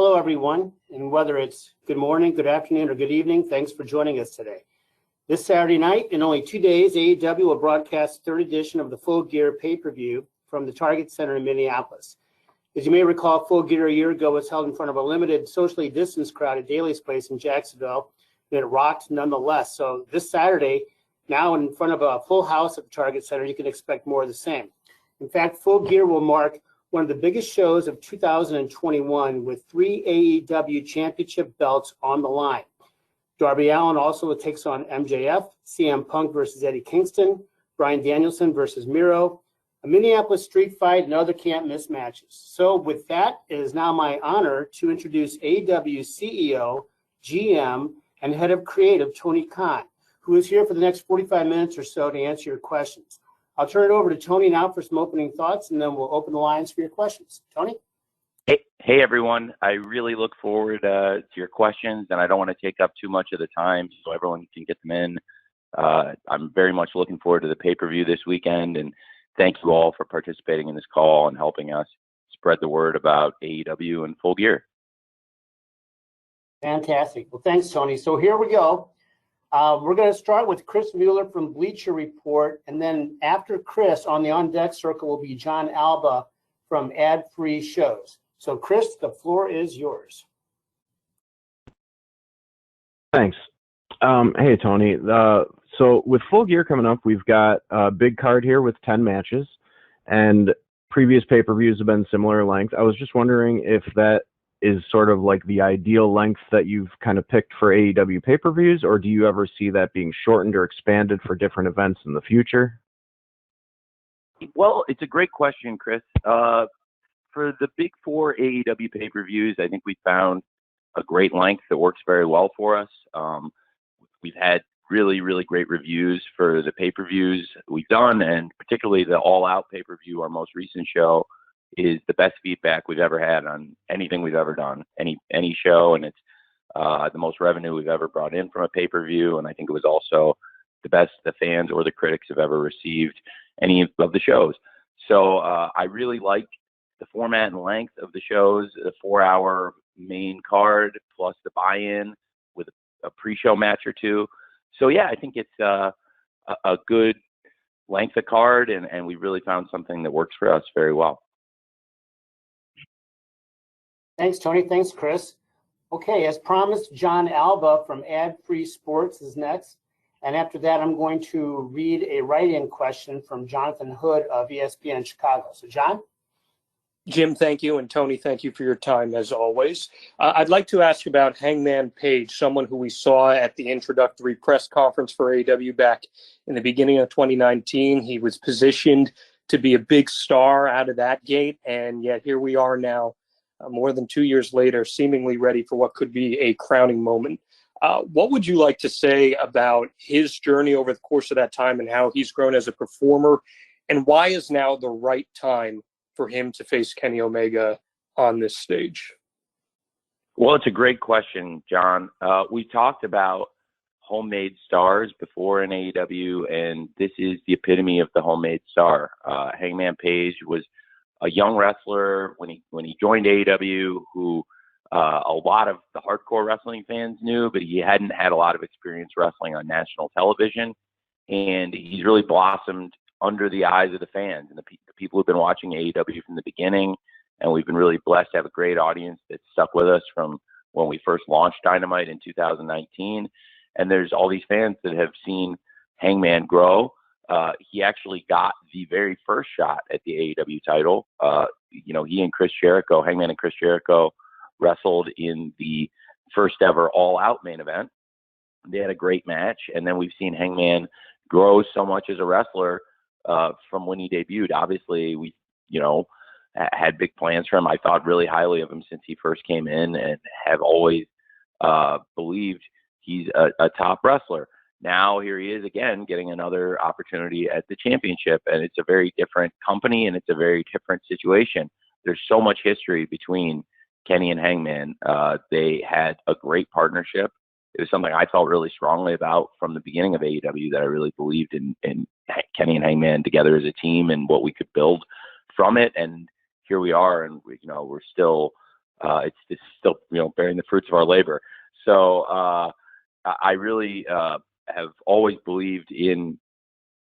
Hello, everyone, and whether it's good morning, good afternoon, or good evening, thanks for joining us today. This Saturday night, in only 2 days, AEW will broadcast the third edition of the Full Gear pay-per-view from the Target Center in Minneapolis. As you may recall, Full Gear a year ago was held in front of a limited, socially distanced crowd at Daly's Place in Jacksonville, and it rocked nonetheless. So this Saturday, now in front of a full house at the Target Center, you can expect more of the same. In fact, Full Gear will mark one of the biggest shows of 2021 with 3 AEW championship belts on the line. Darby Allin also takes on MJF, CM Punk versus Eddie Kingston, Bryan Danielson versus Miro, a Minneapolis street fight, and other can't-miss matches. So with that, it is now my honor to introduce AEW CEO, GM, and Head of Creative, Tony Khan, who is here for the next 45 minutes or so to answer your questions. I'll turn it over to Tony now for some opening thoughts, and then we'll open the lines for your questions. Tony? Hey everyone. I really look forward to your questions, and I don't want to take up too much of the time so everyone can get them in. I'm very much looking forward to the pay-per-view this weekend, and thank you all for participating in this call and helping us spread the word about AEW and Full Gear. Fantastic. Well, thanks, Tony. So here we go. We're going to start with Chris Mueller from Bleacher Report, and then after Chris, on the on-deck circle will be John Alba from Ad Free Shows. So, Chris, the floor is yours. Thanks. Hey, Tony. So with Full Gear coming up, we've got a big card here with 10 matches, and previous pay-per-views have been similar length. I was just wondering if that is sort of like the ideal length that you've kind of picked for AEW pay-per-views, or do you ever see that being shortened or expanded for different events in the future? Well, it's a great question, Chris. For the big four AEW pay-per-views, I think we found a great length that works very well for us. We've had really, really great reviews for the pay-per-views we've done, and particularly the All Out pay-per-view, our most recent show, is the best feedback we've ever had on anything we've ever done, any show, and it's the most revenue we've ever brought in from a pay-per-view, and I think it was also the best the fans or the critics have ever received any of the shows. So I really like the format and length of the shows, the 4-hour main card plus the buy-in with a pre-show match or two. So yeah, I think it's a good length of card, and we really found something that works for us very well. Thanks, Tony. Thanks, Chris. Okay, as promised, John Alba from Ad Free Sports is next. And after that, I'm going to read a write-in question from Jonathan Hood of ESPN Chicago. So, John? Jim, thank you. And Tony, thank you for your time, as always. I'd like to ask about Hangman Page, someone who we saw at the introductory press conference for AEW back in the beginning of 2019. He was positioned to be a big star out of that gate, and yet here we are now, more than 2 years later, seemingly ready for what could be a crowning moment. What would you like to say about his journey over the course of that time and how he's grown as a performer, and why is now the right time for him to face Kenny Omega on this stage? Well, it's a great question, John. We talked about homemade stars before in AEW, and this is the epitome of the homemade star. Hangman Page was a young wrestler when he joined AEW, who a lot of the hardcore wrestling fans knew, but he hadn't had a lot of experience wrestling on national television, and he's really blossomed under the eyes of the fans and the people who've been watching AEW from the beginning. And we've been really blessed to have a great audience that stuck with us from when we first launched Dynamite in 2019. And there's all these fans that have seen Hangman grow. He actually got the very first shot at the AEW title. He and Chris Jericho, Hangman and Chris Jericho, wrestled in the first ever All Out main event. They had a great match. And then we've seen Hangman grow so much as a wrestler from when he debuted. Obviously, we, had big plans for him. I thought really highly of him since he first came in, and have always believed he's a top wrestler. Now here he is again, getting another opportunity at the championship, and it's a very different company and it's a very different situation. There's so much history between Kenny and Hangman. They had a great partnership. It was something I felt really strongly about from the beginning of AEW, that I really believed in Kenny and Hangman together as a team and what we could build from it. And here we are, and we're still it's still, bearing the fruits of our labor. So I really have always believed in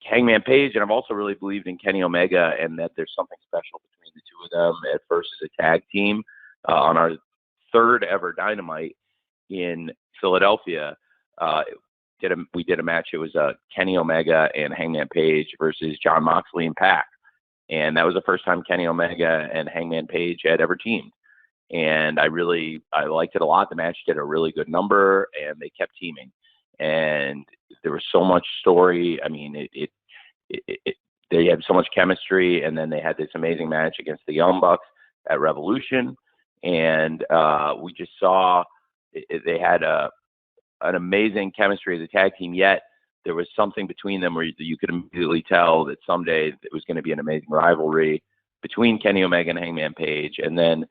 Hangman Page, and I've also really believed in Kenny Omega, and that there's something special between the two of them at first as a tag team. On our third ever Dynamite in Philadelphia, we did a match. It was Kenny Omega and Hangman Page versus John Moxley and Pac, and that was the first time Kenny Omega and Hangman Page had ever teamed. And I liked it a lot. The match did a really good number, and they kept teaming. And there was so much story. I mean, they had so much chemistry, and then they had this amazing match against the Young Bucks at Revolution, and we just saw they had an amazing chemistry as a tag team. Yet there was something between them where you could immediately tell that someday it was going to be an amazing rivalry between Kenny Omega and Hangman Page. And then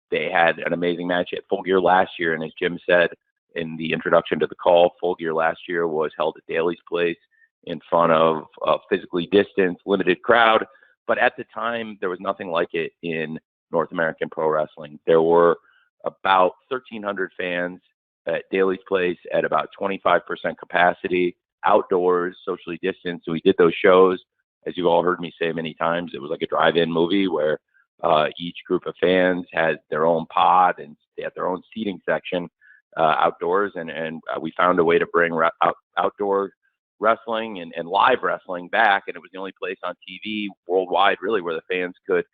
they had an amazing match at Full Gear last year, and as Jim said in the introduction to the call, Full Gear last year was held at Daly's Place in front of a physically distanced, limited crowd. But at the time, there was nothing like it in North American pro wrestling. There were about 1,300 fans at Daly's Place at about 25% capacity, outdoors, socially distanced. So we did those shows, as you've all heard me say many times. It was like a drive-in movie where each group of fans had their own pod, and they had their own seating section outdoors. And we found a way to bring outdoor wrestling and live wrestling back. And it was the only place on TV worldwide, really, where the fans could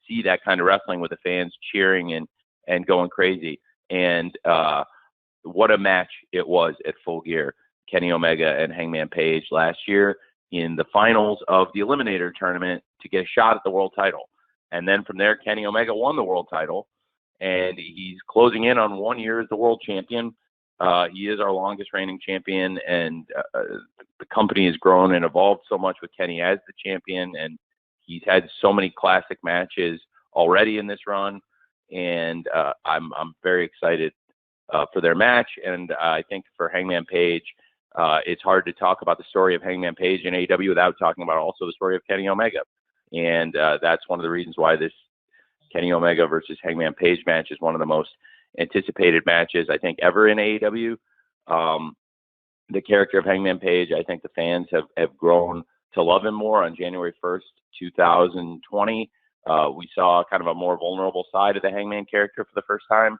see that kind of wrestling with the fans cheering and going crazy. And what a match it was at Full Gear. Kenny Omega and Hangman Page last year in the finals of the Eliminator tournament to get a shot at the world title. And then from there, Kenny Omega won the world title, and he's closing in on 1 year as the world champion. He is our longest reigning champion, and the company has grown and evolved so much with Kenny as the champion, and he's had so many classic matches already in this run, and I'm very excited for their match. And I think for Hangman Page, it's hard to talk about the story of Hangman Page in AEW without talking about also the story of Kenny Omega. And that's one of the reasons why this Kenny Omega versus Hangman Page match is one of the most anticipated matches, I think, ever in AEW. The character of Hangman Page, I think the fans have grown to love him more. On January 1st, 2020, we saw kind of a more vulnerable side of the Hangman character for the first time.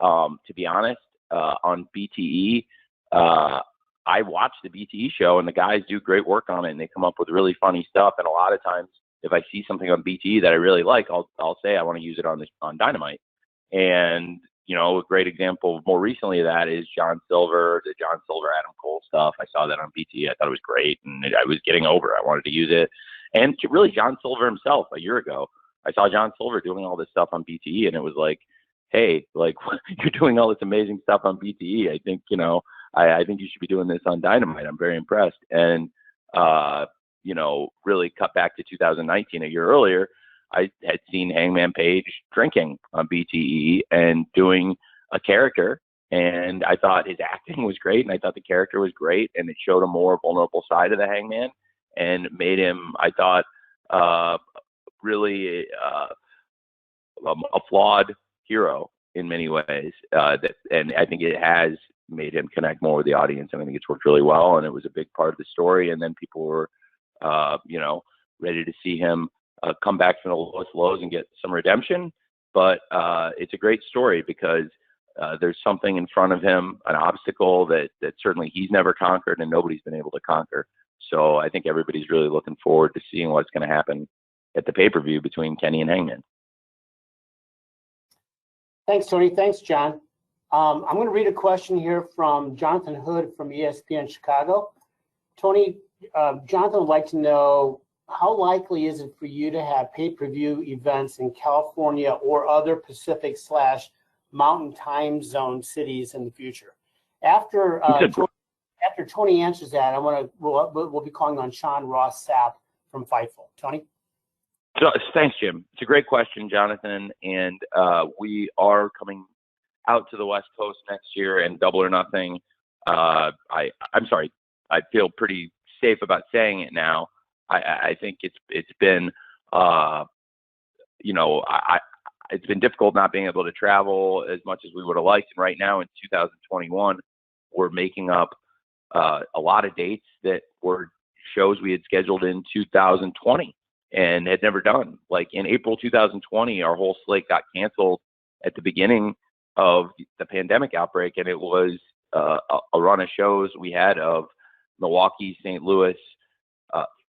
To be honest, on BTE, I watched the BTE show, and the guys do great work on it, and they come up with really funny stuff. And a lot of times, if I see something on BTE that I really like, I'll say I want to use it on Dynamite. And a great example more recently of that is the John Silver Adam Cole stuff. I saw that on BTE. I thought it was great, and I was getting over it. I wanted to use it. And really, John Silver himself, a year ago, I saw John Silver doing all this stuff on BTE, and it was like, hey, like, you're doing all this amazing stuff on BTE. I think, I think you should be doing this on Dynamite. I'm very impressed. And, really cut back to 2019, a year earlier, I had seen Hangman Page drinking on BTE and doing a character. And I thought his acting was great, and I thought the character was great, and it showed a more vulnerable side of the Hangman and made him, I thought, really a flawed hero in many ways. And I think it has made him connect more with the audience. I think it's worked really well, and it was a big part of the story. And then people were, ready to see him come back from the lowest lows and get some redemption. But it's a great story because there's something in front of him, an obstacle that certainly he's never conquered and nobody's been able to conquer. So I think everybody's really looking forward to seeing what's going to happen at the pay-per-view between Kenny and Hangman. Thanks, Tony. Thanks, John. I'm going to read a question here from Jonathan Hood from ESPN Chicago. Tony, Jonathan would like to know, how likely is it for you to have pay-per-view events in California or other Pacific/Mountain Time Zone cities in the future? After Tony answers that, we'll be calling on Sean Ross Sapp from Fightful. Tony? So, thanks, Jim. It's a great question, Jonathan. And we are coming out to the West Coast next year in Double or Nothing. I'm sorry. I feel pretty safe about saying it now. I think it's been, I it's been difficult not being able to travel as much as we would have liked. And right now in 2021, we're making up a lot of dates that were shows we had scheduled in 2020 and had never done. Like in April 2020, our whole slate got canceled at the beginning of the pandemic outbreak, and it was a run of shows we had of Milwaukee, St. Louis,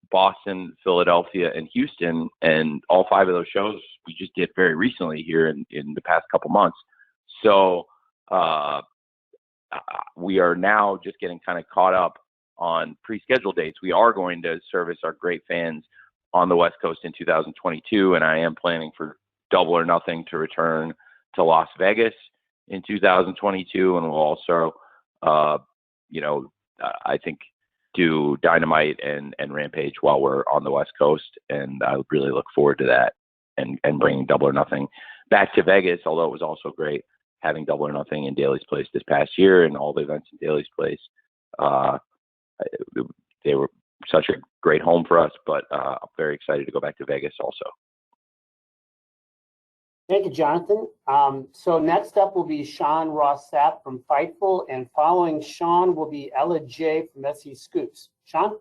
Boston, Philadelphia, and Houston, and all 5 of those shows we just did very recently here in the past couple months. So we are now just getting kind of caught up on pre-scheduled dates. We are going to service our great fans on the West Coast in 2022, and I am planning for Double or Nothing to return to Las Vegas in 2022, and we'll also, I think, do Dynamite and Rampage while we're on the West Coast, and I would really look forward to that and bringing Double or Nothing back to Vegas, although it was also great having Double or Nothing in Daly's Place this past year and all the events in Daly's Place. They were such a great home for us, but I'm very excited to go back to Vegas also. Thank you, Jonathan. So next up will be Sean Ross Sapp from Fightful, and following Sean will be Ella J from SE Scoops. Sean?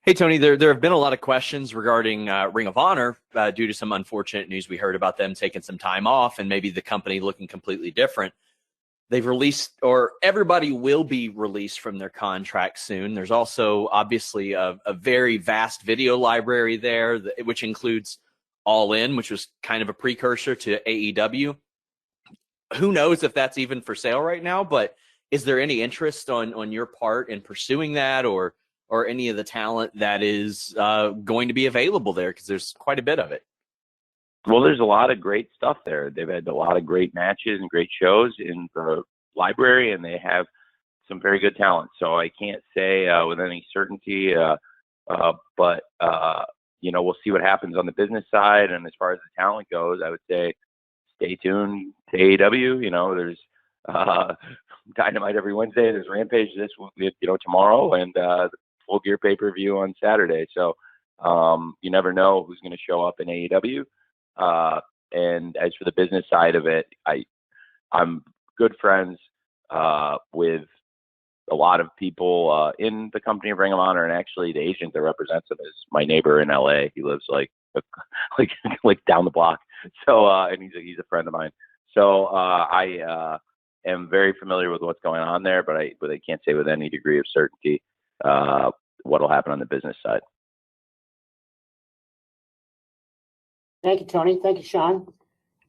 Hey, Tony, there have been a lot of questions regarding Ring of Honor due to some unfortunate news we heard about them taking some time off and maybe the company looking completely different. They've released, or everybody will be released from their contract soon. There's also obviously a very vast video library there, which includes All In, which was kind of a precursor to AEW. Who knows if that's even for sale right now, but is there any interest on your part in pursuing that or any of the talent that is going to be available there? Because there's quite a bit of it. Well, there's a lot of great stuff there. They've had a lot of great matches and great shows in the library, and they have some very good talent. So I can't say with any certainty, but we'll see what happens on the business side. And as far as the talent goes, I would say stay tuned to AEW. There's Dynamite every Wednesday. There's Rampage tomorrow, and the Full Gear pay-per-view on Saturday. So you never know who's going to show up in AEW. And as for the business side of it, I'm good friends with a lot of people in the company of Ring of Honor, and actually the agent that represents him is my neighbor in LA. He lives like down the block. So and he's a friend of mine. So I am very familiar with what's going on there, but I can't say with any degree of certainty what'll happen on the business side. Thank you, Tony. Thank you, Sean.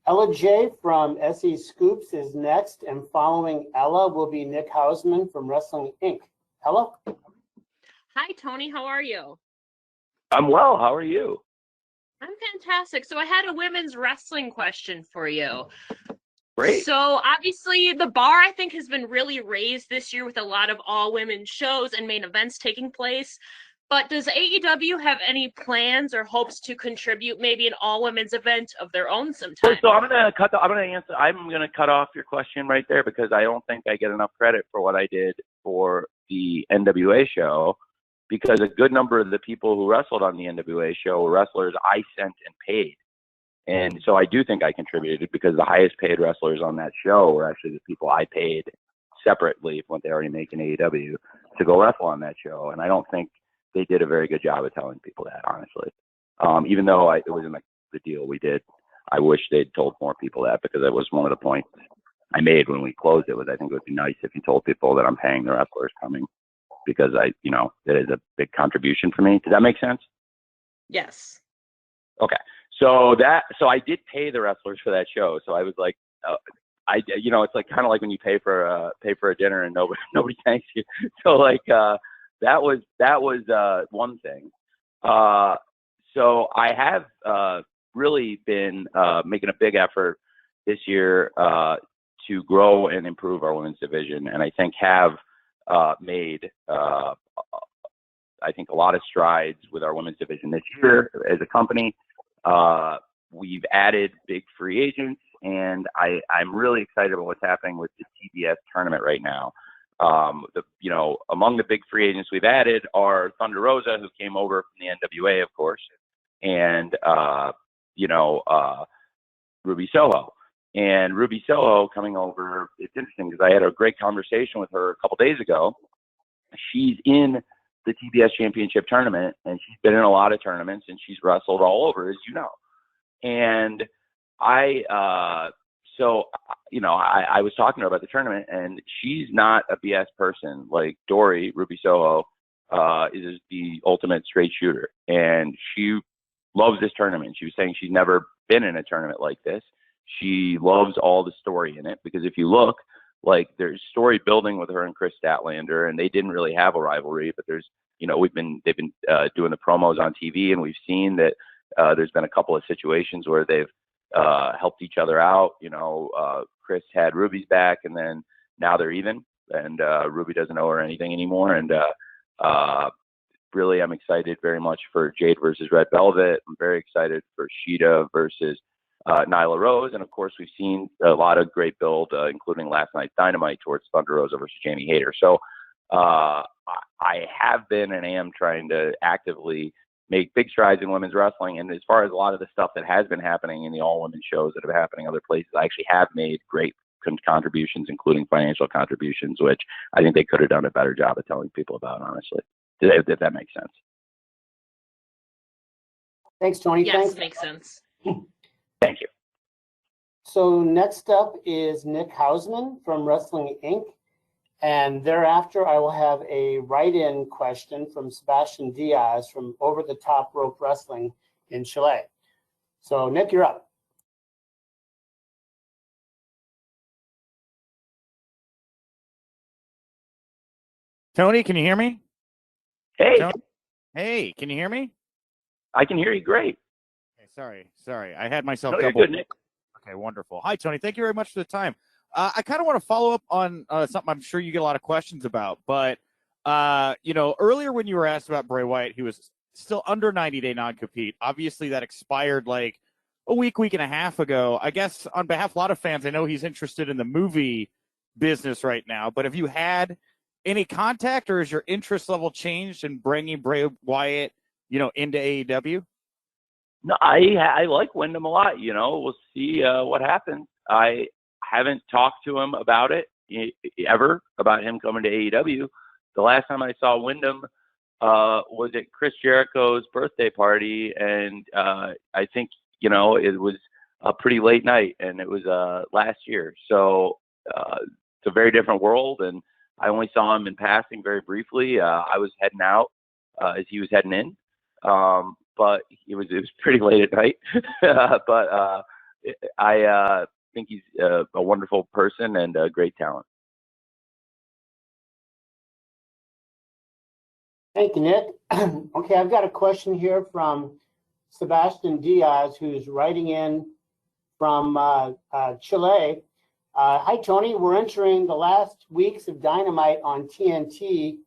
Ella J from SE Scoops is next, and following Ella will be Nick Hausman from Wrestling Inc. Ella? Hi, Tony. How are you? I'm well. How are you? I'm fantastic. So I had a women's wrestling question for you. Great. So obviously the bar, I think, has been really raised this year with a lot of all-women shows and main events taking place. But does AEW have any plans or hopes to contribute maybe an all-women's event of their own sometime? So I'm gonna cut off your question right there because I don't think I get enough credit for what I did for the NWA show, because a good number of the people who wrestled on the NWA show were wrestlers I sent and paid. And so I do think I contributed, because the highest paid wrestlers on that show were actually the people I paid separately from what they already make in AEW to go wrestle on that show. And I don't think they did a very good job of telling people that, honestly. Even though it wasn't like the deal we did, I wish they'd told more people that, because that was one of the points I made when we closed it. Was I think it would be nice if you told people that I'm paying the wrestlers coming, because that is a big contribution for me. Does that make sense? Yes. Okay. So I did pay the wrestlers for that show. So I was like, it's like kind of like when you pay for a dinner and nobody thanks you. So like that was one thing. So I have really been making a big effort this year to grow and improve our women's division, and I think have made a lot of strides with our women's division this year as a company. We've added big free agents, and I'm really excited about what's happening with the TBS tournament right now. Among the big free agents we've added are Thunder Rosa, who came over from the NWA, of course, and Ruby Soho. And Ruby Soho coming over, it's interesting because I had a great conversation with her a couple days ago. She's in the TBS Championship tournament, and she's been in a lot of tournaments, and she's wrestled all over, as you know. And I was talking to her about the tournament, and she's not a BS person. Like Dory, Ruby Soho, is the ultimate straight shooter, and she loves this tournament. She was saying she's never been in a tournament like this. She loves all the story in it, because if you look, like, there's story building with her and Chris Statlander, and they didn't really have a rivalry, but there's, they've been doing the promos on TV, and we've seen that there's been a couple of situations where they've helped each other out. Chris had Ruby's back, and then now they're even, and Ruby doesn't owe her anything anymore. And really, I'm excited very much for Jade versus Red Velvet. I'm very excited for Sheeta versus Nyla Rose. And of course, we've seen a lot of great build, including last night's Dynamite, towards Thunder Rosa versus Jamie Hayter. So I have been and am trying to actively make big strides in women's wrestling. And as far as a lot of the stuff that has been happening in the all-women shows that have been happening other places, I actually have made great contributions, including financial contributions, which I think they could have done a better job of telling people about, honestly, if that makes sense. Thanks, Tony. Yes, Thanks. makes sense. Thank you. So next up is Nick Hausman from Wrestling Inc. And thereafter, I will have a write-in question from Sebastian Diaz from Over the Top Rope Wrestling in Chile. So, Nick, you're up. Tony, can you hear me? Hey. Tony? Hey, can you hear me? I can hear you great. Okay, sorry. I had myself No, you're double. good, Nick. Okay, wonderful. Hi, Tony. Thank you very much for the time. I kind of want to follow up on something I'm sure you get a lot of questions about. But, earlier when you were asked about Bray Wyatt, he was still under 90-day non-compete. Obviously, that expired like a week and a half ago. I guess on behalf of a lot of fans, I know he's interested in the movie business right now. But have you had any contact, or has your interest level changed in bringing Bray Wyatt, into AEW? No, I like Wyndham a lot. We'll see what happens. I haven't talked to him about it ever, about him coming to AEW. The last time I saw Wyndham was at Chris Jericho's birthday party, and I think it was a pretty late night, and it was last year. So it's a very different world, and I only saw him in passing very briefly. I was heading out as he was heading in. But it was pretty late at night. But I think he's a wonderful person and a great talent. Thank you, Nick. Okay, I've got a question here from Sebastian Diaz, who's writing in from Chile. Hi, Tony. We're entering the last weeks of Dynamite on TNT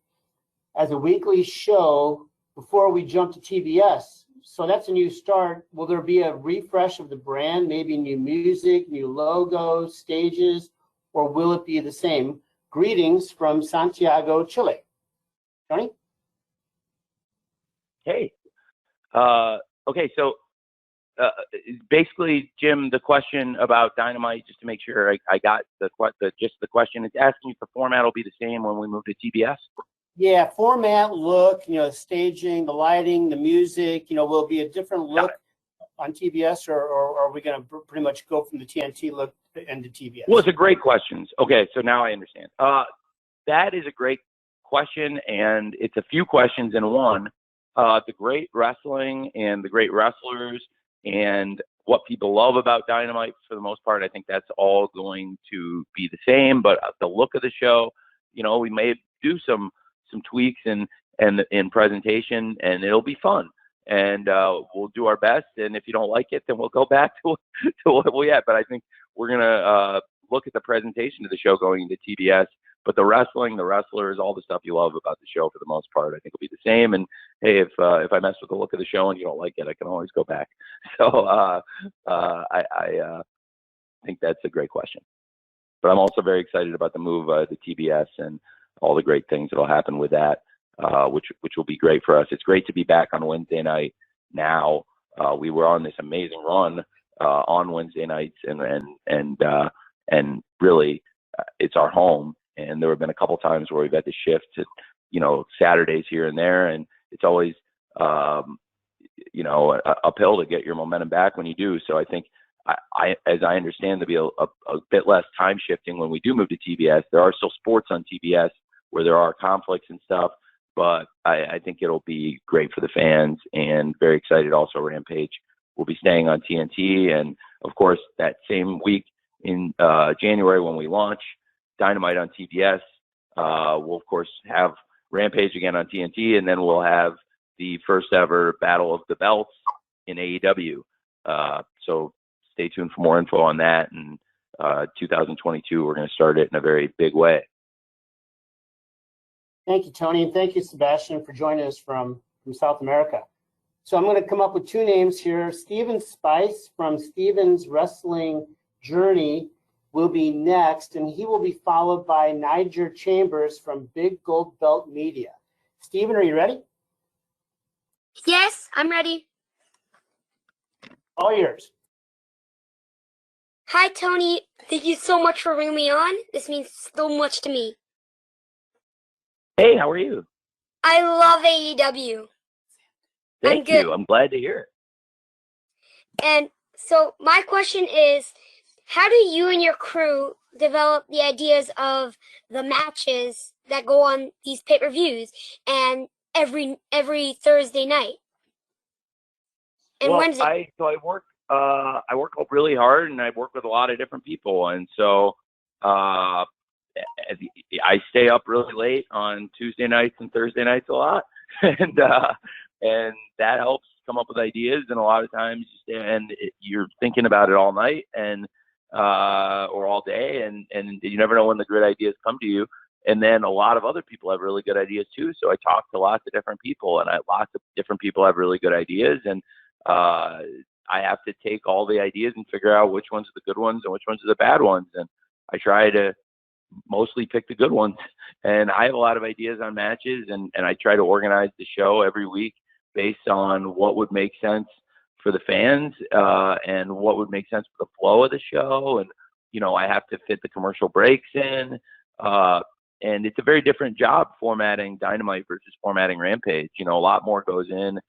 as a weekly show before we jump to TBS. So that's a new start. Will there be a refresh of the brand, maybe new music, new logos, stages, or will it be the same? Greetings from Santiago, Chile. Tony? Hey. Okay, so basically, Jim, the question about Dynamite, just to make sure I got the question, it's asking if the format will be the same when we move to TBS. Yeah, format, look, staging, the lighting, the music, will be a different look on TBS, or are we going to pretty much go from the TNT look into TBS? Well, it's a great question. Okay, so now I understand. That is a great question, and it's a few questions in one. The great wrestling and the great wrestlers and what people love about Dynamite, for the most part, I think that's all going to be the same. But the look of the show, we may do some tweaks and in presentation, and it'll be fun, and we'll do our best. And if you don't like it, then we'll go back to what we had. But I think we're gonna look at the presentation of the show going into TBS. But the wrestling, the wrestlers, all the stuff you love about the show, for the most part, I think will be the same. And hey, if I mess with the look of the show and you don't like it, I can always go back. So I think that's a great question. But I'm also very excited about the move to TBS and all the great things that will happen with that, which will be great for us. It's great to be back on Wednesday night now, we were on this amazing run on Wednesday nights, and really it's our home. And there have been a couple times where we've had to shift to, Saturdays here and there, and it's always, uphill to get your momentum back when you do. So I think, as I understand, to be a bit less time shifting when we do move to TBS. There are still sports on TBS where there are conflicts and stuff, but I think it'll be great for the fans, and very excited. Also, Rampage will be staying on TNT, and of course that same week in January when we launch Dynamite on TBS, we'll of course have Rampage again on TNT, and then we'll have the first ever Battle of the Belts in AEW. So stay tuned for more info on that. And 2022, we're going to start it in a very big way. Thank you, Tony, and thank you, Sebastian, for joining us from South America. So I'm going to come up with two names here. Steven Spice from Steven's Wrestling Journey will be next, and he will be followed by Niger Chambers from Big Gold Belt Media. Steven, are you ready? Yes, I'm ready. All yours. Hi, Tony. Thank you so much for bringing me on. This means so much to me. Hey, how are you? I love AEW. Thank you. I'm glad to hear it. And so my question is, how do you and your crew develop the ideas of the matches that go on these pay-per-views and every Thursday night and Wednesday? I work really hard, and I work with a lot of different people, and so I stay up really late on Tuesday nights and Thursday nights a lot, and that helps come up with ideas. And a lot of times you're thinking about it all night and or all day, and you never know when the great ideas come to you. And then a lot of other people have really good ideas too. So I talk to lots of different people, and lots of different people have really good ideas, and I have to take all the ideas and figure out which ones are the good ones and which ones are the bad ones. And I try to mostly pick the good ones. And I have a lot of ideas on matches, and I try to organize the show every week based on what would make sense for the fans and what would make sense for the flow of the show. And, I have to fit the commercial breaks in. And it's a very different job formatting Dynamite versus formatting Rampage. A lot more goes in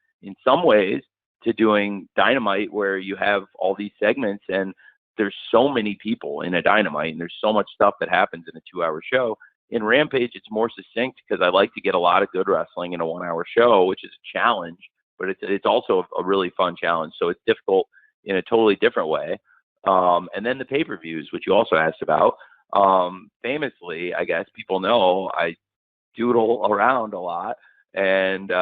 some ways to doing Dynamite, where you have all these segments, and there's so many people in a Dynamite, and there's so much stuff that happens in a 2-hour show. In Rampage, it's more succinct because I like to get a lot of good wrestling in a 1-hour show, which is a challenge, but it's also a really fun challenge. So it's difficult in a totally different way. And then the pay-per-views, which you also asked about. Famously, I guess people know I doodle around a lot and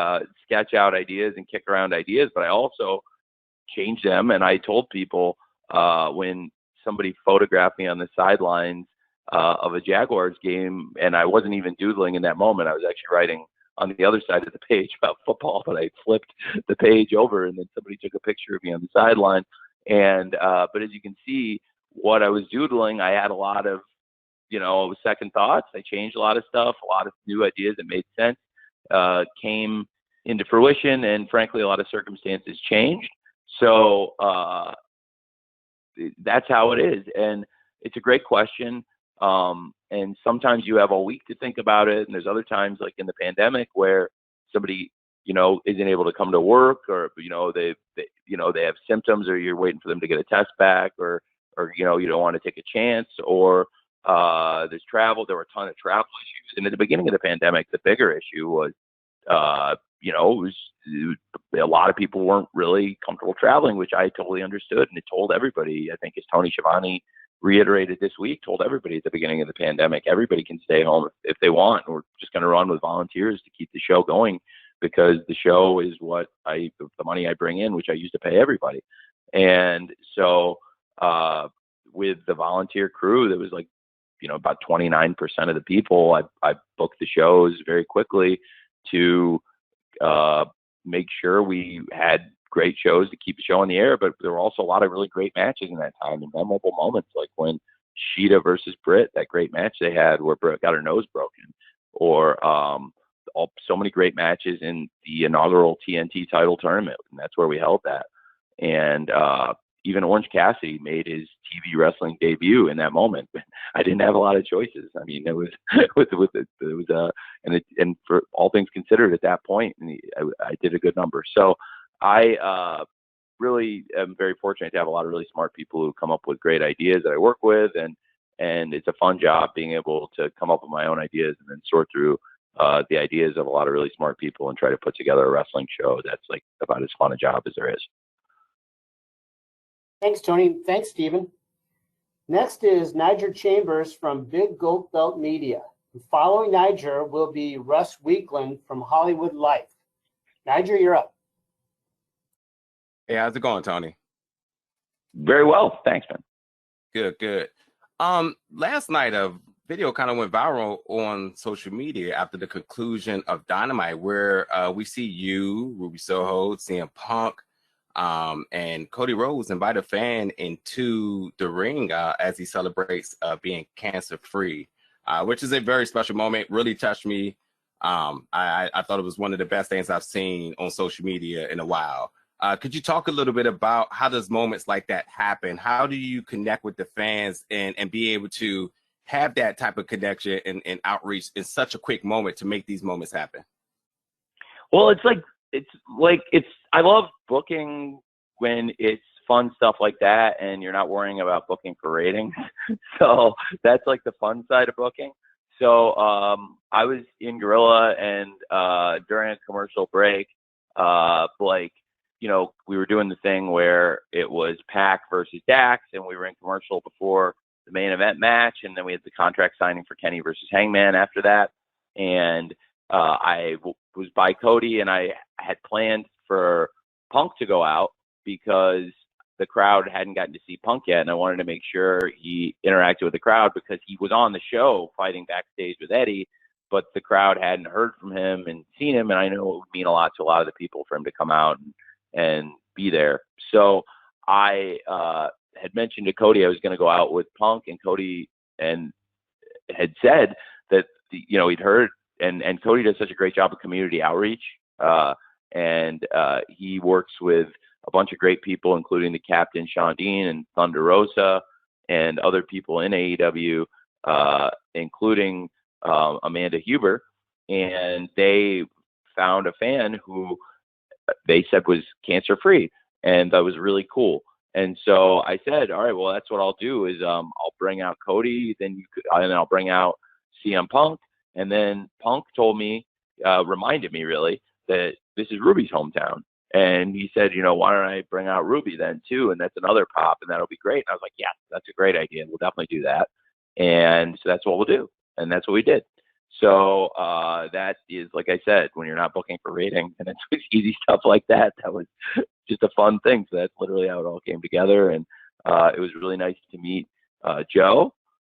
sketch out ideas and kick around ideas, but I also change them. And I told people when somebody photographed me on the sidelines of a Jaguars game, and I wasn't even doodling in that moment, I was actually writing on the other side of the page about football, but I flipped the page over, and then somebody took a picture of me on the sideline. And but as you can see, what I was doodling, I had a lot of second thoughts. I changed a lot of stuff, a lot of new ideas that made sense came into fruition, and frankly, a lot of circumstances changed. So that's how it is, and it's a great question. And sometimes you have a week to think about it, and there's other times, like in the pandemic, where somebody isn't able to come to work, or they have symptoms, or you're waiting for them to get a test back, or you don't want to take a chance, or there's travel. There were a ton of travel issues, and at the beginning of the pandemic, the bigger issue was a lot of people weren't really comfortable traveling, which I totally understood, and it told everybody. I think as Tony Schiavone reiterated this week, told everybody at the beginning of the pandemic, everybody can stay home if they want. We're just going to run with volunteers to keep the show going, because the show is what the money I bring in, which I use to pay everybody. And so with the volunteer crew, that was like, about 29% of the people, I booked the shows very quickly to make sure we had great shows to keep the show on the air. But there were also a lot of really great matches in that time, and memorable moments, like when Sheeta versus Britt, that great match they had where Britt got her nose broken, or so many great matches in the inaugural TNT title tournament, and that's where we held that. And even Orange Cassidy made his TV wrestling debut in that moment. I didn't have a lot of choices. I mean, it was and for all things considered at that point, I did a good number. So I really am very fortunate to have a lot of really smart people who come up with great ideas that I work with, and it's a fun job being able to come up with my own ideas and then sort through the ideas of a lot of really smart people and try to put together a wrestling show that's like about as fun a job as there is. Thanks, Tony. Thanks, Stephen. Next is Niger Chambers from Big Gold Belt Media. Following Niger will be Russ Weekland from Hollywood Life. Niger, you're up. Hey, how's it going, Tony? Very well. Thanks, man. Good. Last night a video kind of went viral on social media after the conclusion of Dynamite, where we see you, Ruby Soho, CM Punk, and Cody Rhodes invite a fan into the ring as he celebrates being cancer-free, which is a very special moment. Really touched me. I thought it was one of the best things I've seen on social media in a while. Could you talk a little bit about how does moments like that happen? How do you connect with the fans and be able to have that type of connection and outreach in such a quick moment to make these moments happen? Well, I love booking when it's fun stuff like that and you're not worrying about booking for ratings. So that's like the fun side of booking. So I was in Gorilla, and during a commercial break, we were doing the thing where it was Pac versus Dax, and we were in commercial before the main event match, and then we had the contract signing for Kenny versus Hangman after that. And I was by Cody, and I had planned for Punk to go out because the crowd hadn't gotten to see Punk yet, and I wanted to make sure he interacted with the crowd because he was on the show fighting backstage with Eddie, but the crowd hadn't heard from him and seen him, and I know it would mean a lot to a lot of the people for him to come out and be there. So I had mentioned to Cody I was going to go out with Punk, and Cody had said that he'd heard, and Cody does such a great job of community outreach, and he works with a bunch of great people, including the captain Sean Dean and Thunder Rosa and other people in AEW, including Amanda Huber, and they found a fan who they said was cancer free, and that was really cool. And so I said, all right, well, that's what I'll do is I'll bring out Cody, and I'll bring out CM Punk. And then Punk told me, reminded me really, that this is Ruby's hometown. And he said, why don't I bring out Ruby then too? And that's another pop, and that'll be great. And I was like, yeah, that's a great idea. We'll definitely do that. And so that's what we'll do. And that's what we did. So that is, like I said, when you're not booking for ratings and it's easy stuff like that, that was just a fun thing. So that's literally how it all came together. And it was really nice to meet Joe.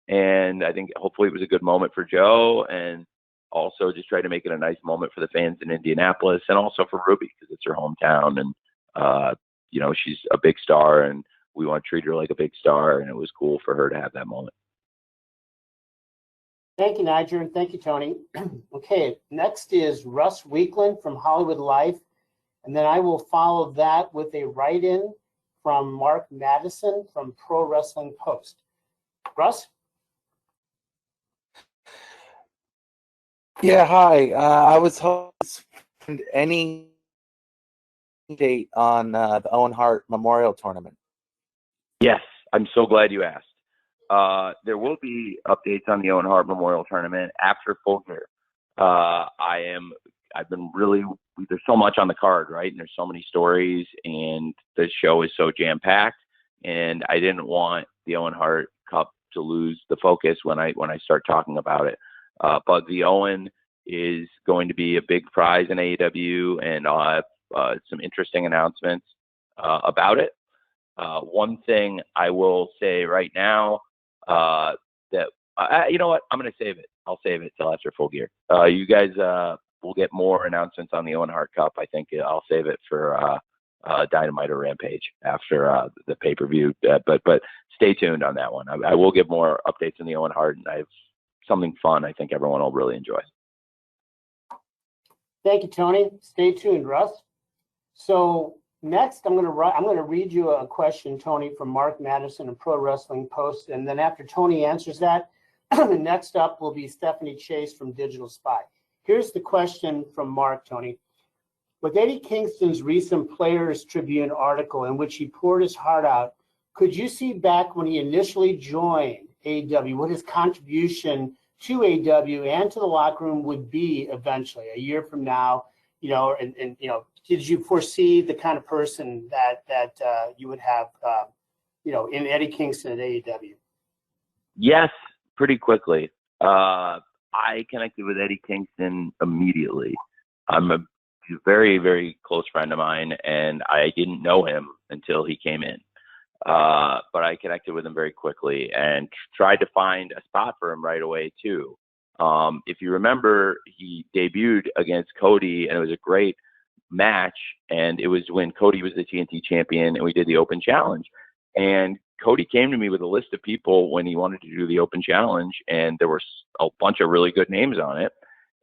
And I think hopefully it was a good moment for Joe, and also just try to make it a nice moment for the fans in Indianapolis, and also for Ruby because it's her hometown, and she's a big star, and we want to treat her like a big star, and it was cool for her to have that moment. Thank you, Niger, and thank you, Tony. Okay, next is Russ Weekland from Hollywood Life, and then I will follow that with a write-in from Mark Madison from Pro Wrestling Post. Russ? Yeah, hi. I was hoping any date on the Owen Hart Memorial Tournament. Yes, I'm so glad you asked. There will be updates on the Owen Hart Memorial Tournament after Full Gear. I've been really, there's so much on the card, right? And there's so many stories, and the show is so jam-packed, and I didn't want the Owen Hart Cup to lose the focus when I start talking about it. But the Owen is going to be a big prize in AEW, and I'll have some interesting announcements about it. One thing I will say right now, you know what? I'm going to save it. I'll save it till after Full Gear. You guys will get more announcements on the Owen Hart Cup. I think I'll save it for Dynamite or Rampage after the pay-per-view. But stay tuned on that one. I will give more updates on the Owen Hart, and I have something fun I think everyone will really enjoy. Thank you, Tony. Stay tuned, Russ. So Next, I'm going to read you a question, Tony, from Mark Madison of Pro Wrestling Post, and then after Tony answers that, next up will be Stephanie Chase from Digital Spy. Here's the question from Mark, Tony. With Eddie Kingston's recent Players Tribune article in which he poured his heart out, could you see back when he initially joined AEW what his contribution to AEW and to the locker room would be eventually, a year from now? And did you foresee the kind of person that you would have, in Eddie Kingston at AEW? Yes, pretty quickly. I connected with Eddie Kingston immediately. He's a very, very close friend of mine, and I didn't know him until he came in. But I connected with him very quickly and tried to find a spot for him right away, too. If you remember, he debuted against Cody, and it was a great match. And it was when Cody was the TNT champion, and we did the Open Challenge. And Cody came to me with a list of people when he wanted to do the Open Challenge, and there were a bunch of really good names on it.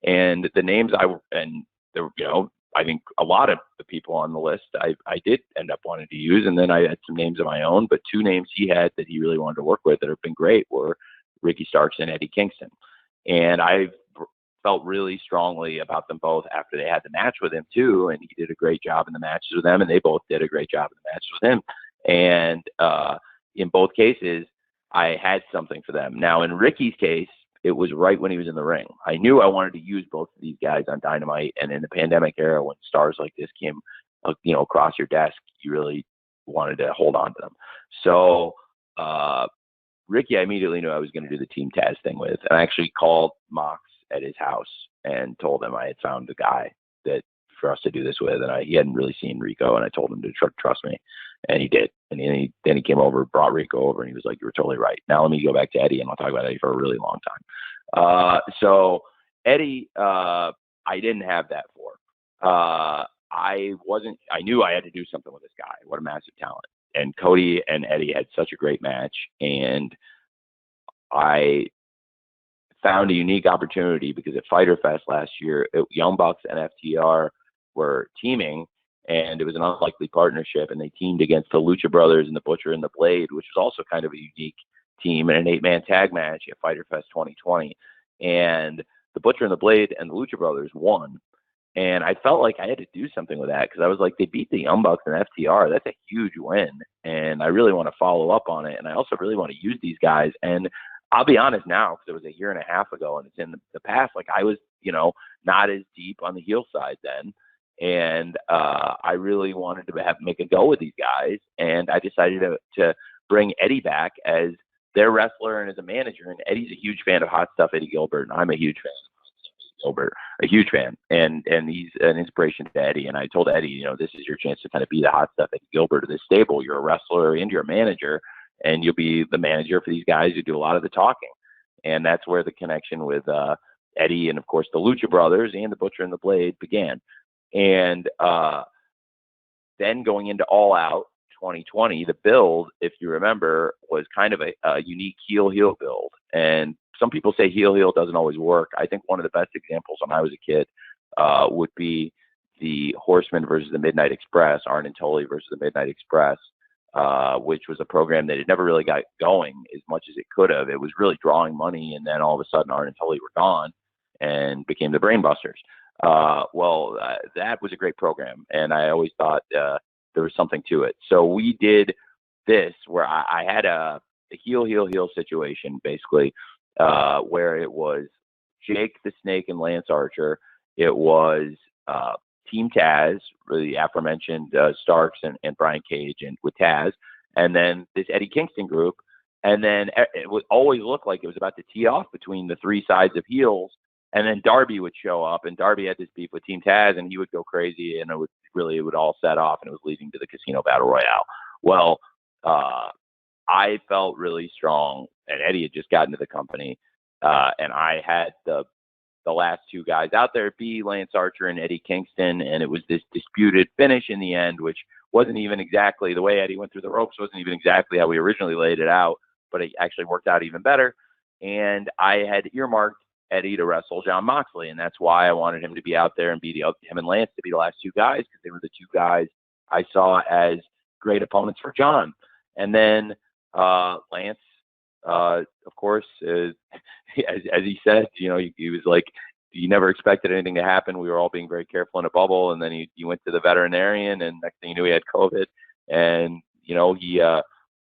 And the names I think a lot of the people on the list I did end up wanting to use, and then I had some names of my own, but two names he had that he really wanted to work with that have been great were Ricky Starks and Eddie Kingston. And I felt really strongly about them both after they had the match with him too, and he did a great job in the matches with them, and they both did a great job in the matches with him. And in both cases, I had something for them. Now, in Ricky's case, it was right when he was in the ring. I knew I wanted to use both of these guys on Dynamite, and in the pandemic era, when stars like this came, across your desk, you really wanted to hold on to them. So, Ricky, I immediately knew I was going to do the Team Taz thing with, and I actually called Mox at his house and told him I had found a guy that for us to do this with, and he hadn't really seen Rico, and I told him to trust me, and he did. And then he came over, brought Rico over, and he was like, "You were totally right. Now let me go back to Eddie, and I'll talk about Eddie for a really long time." So Eddie, I didn't have that for. I knew I had to do something with this guy. What a massive talent. And Cody and Eddie had such a great match, and I found a unique opportunity because at Fyter Fest last year, Young Bucks and FTR were teaming, and it was an unlikely partnership, and they teamed against the Lucha Brothers and the Butcher and the Blade, which was also kind of a unique team in an 8-man tag match at Fyter Fest 2020. And the Butcher and the Blade and the Lucha Brothers won. And I felt like I had to do something with that because I was like, they beat the Young Bucks and FTR. That's a huge win. And I really want to follow up on it. And I also really want to use these guys. And I'll be honest now, because it was a year and a half ago and it's in the past, like I was, not as deep on the heel side then. And I really wanted to make a go with these guys. And I decided to bring Eddie back as their wrestler and as a manager. And Eddie's a huge fan of Hot Stuff Eddie Gilbert, and I'm a huge fan of Hot Stuff Eddie Gilbert, a huge fan. And he's an inspiration to Eddie. And I told Eddie, this is your chance to kind of be the Hot Stuff Eddie Gilbert of this stable. You're a wrestler and you're a manager, and you'll be the manager for these guys who do a lot of the talking. And that's where the connection with Eddie and, of course, the Lucha Brothers and the Butcher and the Blade began. And then going into All Out 2020, the build, if you remember, was kind of a unique heel build. And some people say heel doesn't always work. I think one of the best examples when I was a kid would be the Horsemen versus the Midnight Express, Arn and Tully versus the Midnight Express, which was a program that had never really got going as much as it could have. It was really drawing money, and then all of a sudden Arn and Tully were gone and became the Brainbusters. That was a great program, and I always thought there was something to it. So we did this where I had a heel situation, basically, where it was Jake the Snake and Lance Archer. It was Team Taz, the aforementioned Starks and Brian Cage and with Taz, and then this Eddie Kingston group. And then it would always look like it was about to tee off between the three sides of heels. And then Darby would show up, and Darby had this beef with Team Taz, and he would go crazy, and it would all set off, and it was leading to the Casino Battle Royale. Well, I felt really strong, and Eddie had just gotten to the company, and I had the last two guys out there be Lance Archer and Eddie Kingston, and it was this disputed finish in the end, which wasn't even exactly the way Eddie went through the ropes, wasn't even exactly how we originally laid it out, but it actually worked out even better. And I had earmarked Eddie to wrestle Jon Moxley, and that's why I wanted him to be out there and be him and Lance to be the last two guys, because they were the two guys I saw as great opponents for John. And then Lance, of course, as he said, he was like, you never expected anything to happen. We were all being very careful in a bubble, and then he went to the veterinarian, and next thing you knew, he had COVID. And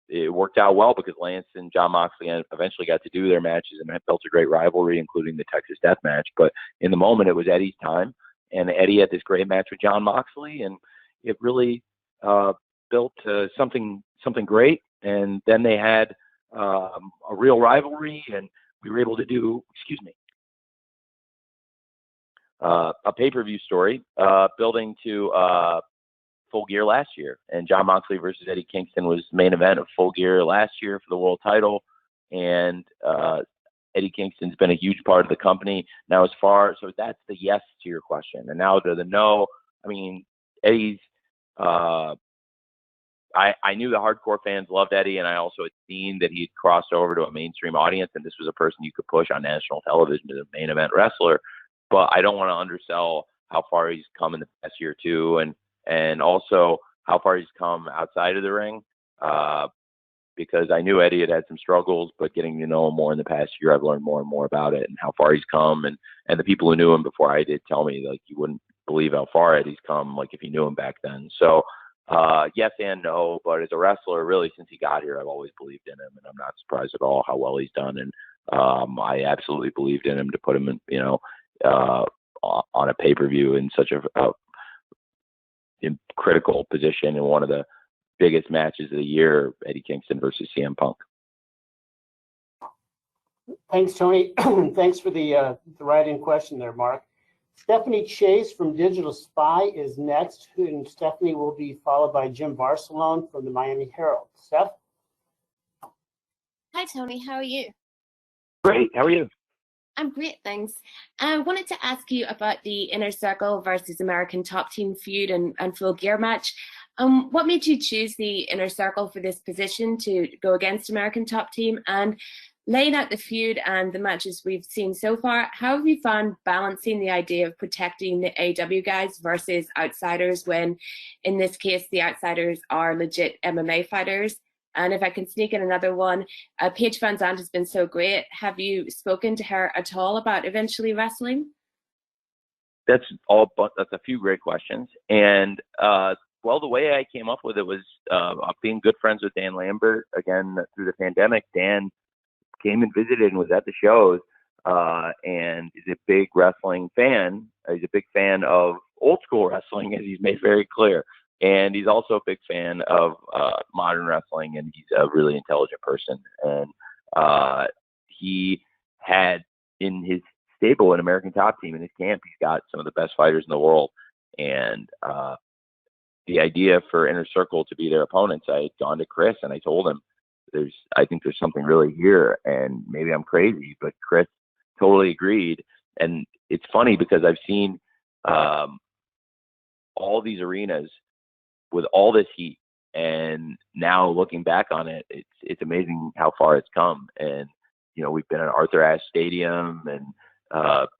it worked out well because Lance and John Moxley eventually got to do their matches and built a great rivalry, including the Texas Death Match. But in the moment, it was Eddie's time, and Eddie had this great match with John Moxley, and it really built something great. And then they had a real rivalry, and we were able to do, a pay-per-view story building to Full Gear last year. And John Moxley versus Eddie Kingston was main event of Full Gear last year for the world title. And Eddie Kingston's been a huge part of the company. Now, so that's the yes to your question. And now to the no, I mean, Eddie's, I knew the hardcore fans loved Eddie, and I also had seen that he'd crossed over to a mainstream audience, and this was a person you could push on national television to the main event wrestler. But I don't want to undersell how far he's come in the past year or two, and also how far he's come outside of the ring, because I knew Eddie had some struggles, but getting to know him more in the past year, I've learned more and more about it and how far he's come. And the people who knew him before I did tell me, like, you wouldn't believe how far Eddie's come, like, if you knew him back then. So yes and no, but as a wrestler, really, since he got here, I've always believed in him, and I'm not surprised at all how well he's done. And I absolutely believed in him to put him in, on a pay-per-view in such a critical position in one of the biggest matches of the year, Eddie Kingston versus CM Punk. Thanks, Tony. Thanks for the write-in question there, Mark. Stephanie Chase from Digital Spy is next, and Stephanie will be followed by Jim Barcelone from the Miami Herald. Steph? Hi, Tony. How are you? Great. How are you? I'm great, thanks. I wanted to ask you about the Inner Circle versus American Top Team feud and Full Gear match. What made you choose the Inner Circle for this position to go against American Top Team? And laying out the feud and the matches we've seen so far, how have you found balancing the idea of protecting the AEW guys versus outsiders when, in this case, the outsiders are legit MMA fighters? And if I can sneak in another one, Paige Van Zandt has been so great. Have you spoken to her at all about eventually wrestling? That's a few great questions. And, well, the way I came up with it was being good friends with Dan Lambert. Again, through the pandemic, Dan came and visited and was at the shows, and is a big wrestling fan. He's a big fan of old school wrestling, as he's made very clear. And he's also a big fan of modern wrestling, and he's a really intelligent person. And he had in his stable an American Top Team in his camp. He's got some of the best fighters in the world. And the idea for Inner Circle to be their opponents, I had gone to Chris and I told him, I think there's something really here, and maybe I'm crazy, but Chris totally agreed. And it's funny because I've seen all these arenas with all this heat, and now looking back on it, it's amazing how far it's come. And we've been at Arthur Ashe Stadium and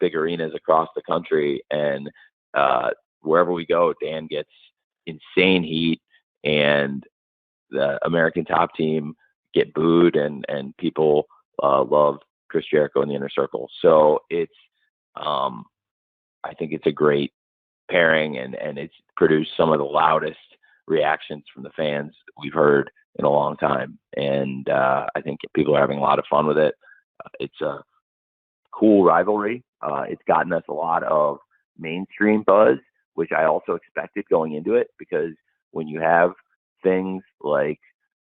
big arenas across the country, and wherever we go, Dan gets insane heat, and the American Top Team get booed, and people love Chris Jericho in the Inner Circle. So it's I think it's a great pairing, and it's produced some of the loudest reactions from the fans we've heard in a long time. And I think people are having a lot of fun with it. It's a cool rivalry. It's gotten us a lot of mainstream buzz, which I also expected going into it, because when you have things like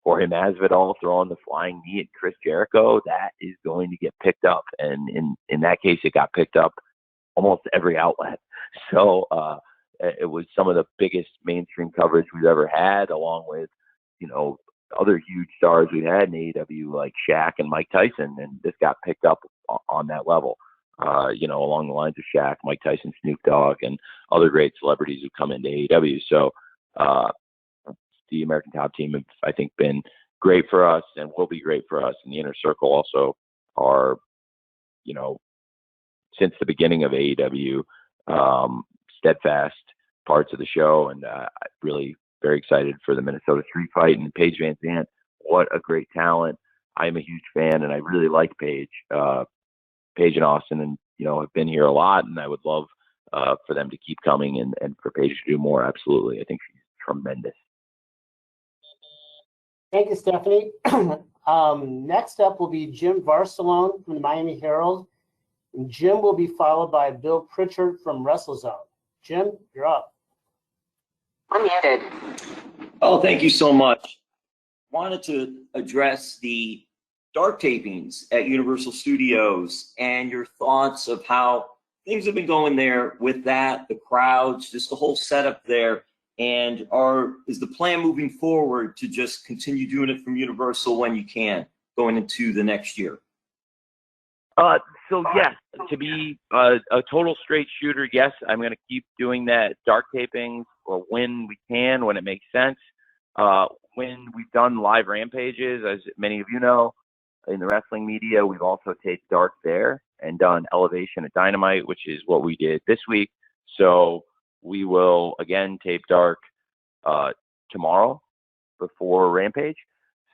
Jorge Masvidal throwing the flying knee at Chris Jericho, that is going to get picked up. And in that case, it got picked up almost every outlet. So it was some of the biggest mainstream coverage we've ever had, along with, other huge stars we had in AEW like Shaq and Mike Tyson. And this got picked up on that level, along the lines of Shaq, Mike Tyson, Snoop Dogg, and other great celebrities who come into AEW. So the American Top Team have, I think, been great for us and will be great for us. And the Inner Circle also are, since the beginning of AEW, steadfast parts of the show, and really very excited for the Minnesota Street Fight and Paige Van Zandt. What a great talent. I'm a huge fan, and I really like Paige. Paige and Austin, and have been here a lot, and I would love for them to keep coming and for Paige to do more. Absolutely, I think she's tremendous. Thank you, Stephanie. Next up will be Jim Varsalone from the Miami Herald, and Jim will be followed by Bill Pritchard from WrestleZone. Jim, you're up. Unmuted. Oh, thank you so much. Wanted to address the dark tapings at Universal Studios and your thoughts of how things have been going there with that, the crowds, just the whole setup there. And is the plan moving forward to just continue doing it from Universal when you can, going into the next year? So yes, to be a total straight shooter, yes, I'm going to keep doing that dark tapings or when we can, when it makes sense. When we've done live rampages, as many of you know, in the wrestling media, we've also taped dark there and done elevation at Dynamite, which is what we did this week. So we will again tape dark tomorrow before Rampage.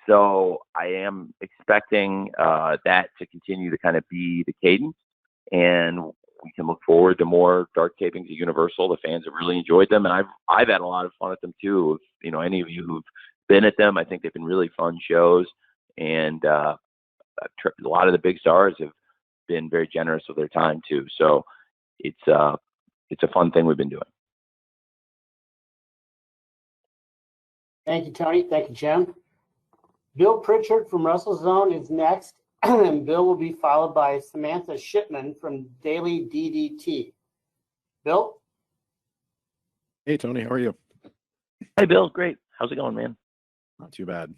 So I am expecting that to continue to kind of be the cadence, and we can look forward to more dark tapings at Universal. The fans have really enjoyed them, and I've had a lot of fun at them too. If any of you who've been at them, I think they've been really fun shows, and a lot of the big stars have been very generous with their time too. So it's a fun thing we've been doing. Thank you, Tony. Thank you, Jim. Bill Pritchard from WrestleZone is next, and Bill will be followed by Samantha Shipman from Daily DDT. Bill? Hey, Tony, how are you? Hey, Bill. Great. How's it going, man? Not too bad.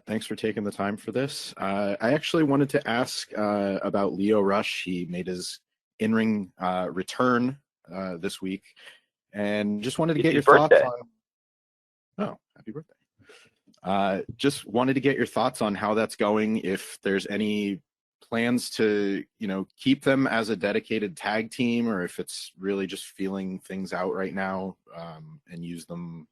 Thanks for taking the time for this. I actually wanted to ask about Lio Rush. He made his in-ring return this week, and just wanted to get your thoughts on. Oh, happy birthday! Just wanted to get your thoughts on how that's going. If there's any plans to, keep them as a dedicated tag team, or if it's really just feeling things out right now and use them